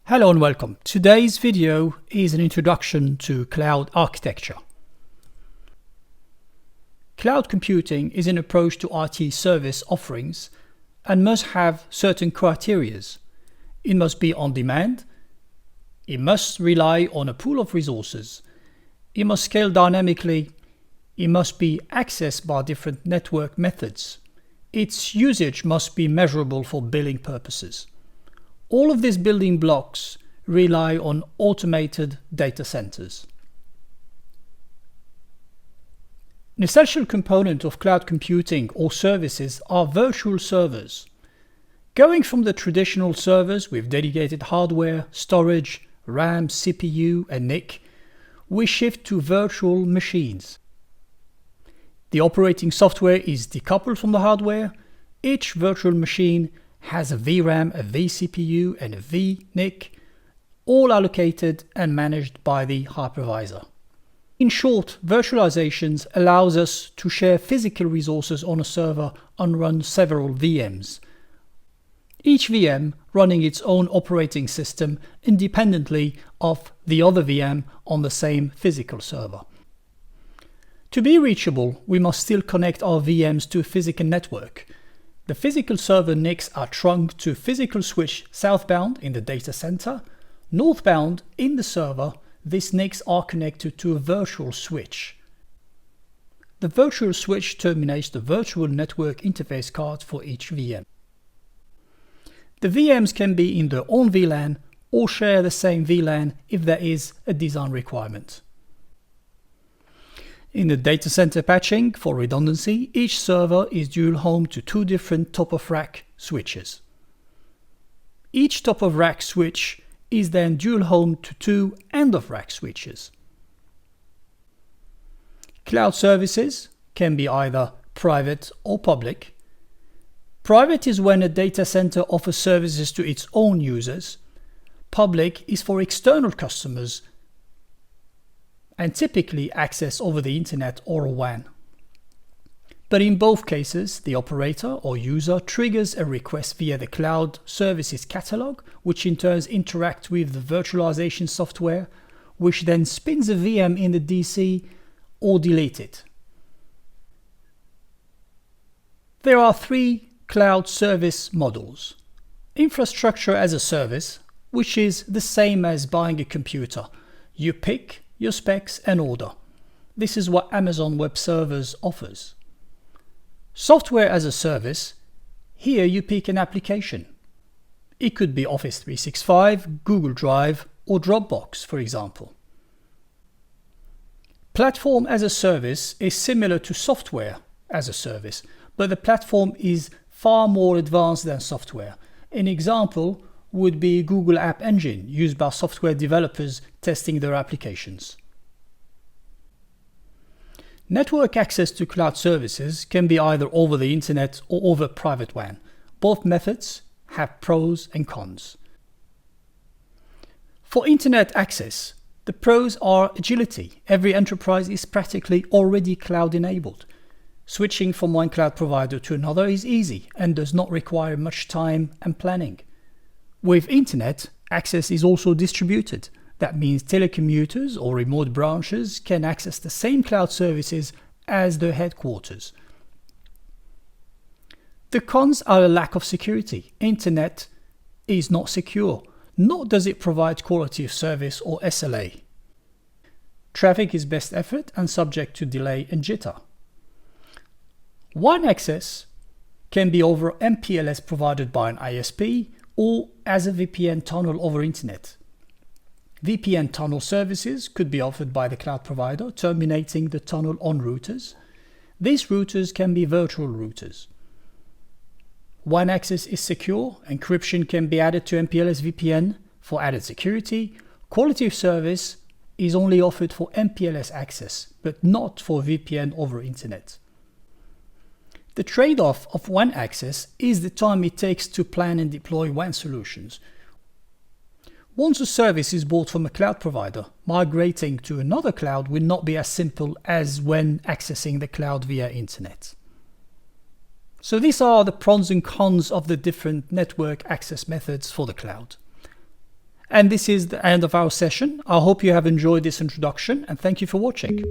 Hello and welcome. Today's video is an introduction to cloud architecture. Cloud computing is an approach to IT service offerings and must have certain criteria. It must be on demand. It must rely on a pool of resources. It must scale dynamically. It must be accessed by different network methods. Its usage must be measurable for billing purposes. All of these building blocks rely on automated data centers. An essential component of cloud computing or services are virtual servers. Going from the traditional servers with dedicated hardware, storage, RAM, CPU, and NIC, we shift to virtual machines. The operating software is decoupled from the hardware. Each virtual machine has a VRAM, a vCPU, and a vNIC, all allocated and managed by the hypervisor. In short, virtualization allows us to share physical resources on a server and run several VMs, each VM running its own operating system independently of the other VM on the same physical server. To be reachable, we must still connect our VMs to a physical network. The physical server NICs are trunked to a physical switch southbound in the data center. Northbound in the server, these NICs are connected to a virtual switch. The virtual switch terminates the virtual network interface card for each VM. The VMs can be in their own VLAN or share the same VLAN if there is a design requirement. In the data center patching, for redundancy, each server is dual home to two different top-of-rack switches. Each top-of-rack switch is then dual home to two end-of-rack switches. Cloud services can be either private or public. Private is when a data center offers services to its own users. Public is for external customers and typically access over the internet or WAN. But in both cases, the operator or user triggers a request via the cloud services catalog, which in turn interacts with the virtualization software, which then spins a VM in the DC or deletes it. There are three cloud service models. Infrastructure as a service, which is the same as buying a computer. You pick your specs and order. This is what Amazon Web Servers offers. Software as a service, here you pick an application. It could be Office 365, Google Drive, or Dropbox, for example. Platform as a service is similar to software as a service, but the platform is far more advanced than software. An example would be Google App Engine, used by software developers testing their applications. Network access to cloud services can be either over the internet or over private WAN. Both methods have pros and cons. For internet access, the pros are agility. Every enterprise is practically already cloud enabled. Switching from one cloud provider to another is easy and does not require much time and planning. With internet, access is also distributed. That means telecommuters or remote branches can access the same cloud services as their headquarters. The cons are a lack of security. Internet is not secure, nor does it provide quality of service or SLA. Traffic is best effort and subject to delay and jitter. WAN access can be over MPLS provided by an ISP or as a VPN tunnel over internet. VPN tunnel services could be offered by the cloud provider, terminating the tunnel on routers. These routers can be virtual routers. WAN access is secure. Encryption can be added to MPLS VPN for added security. Quality of service is only offered for MPLS access, but not for VPN over internet. The trade-off of WAN access is the time it takes to plan and deploy WAN solutions. Once a service is bought from a cloud provider, migrating to another cloud will not be as simple as when accessing the cloud via internet. So these are the pros and cons of the different network access methods for the cloud. And this is the end of our session. I hope you have enjoyed this introduction and thank you for watching.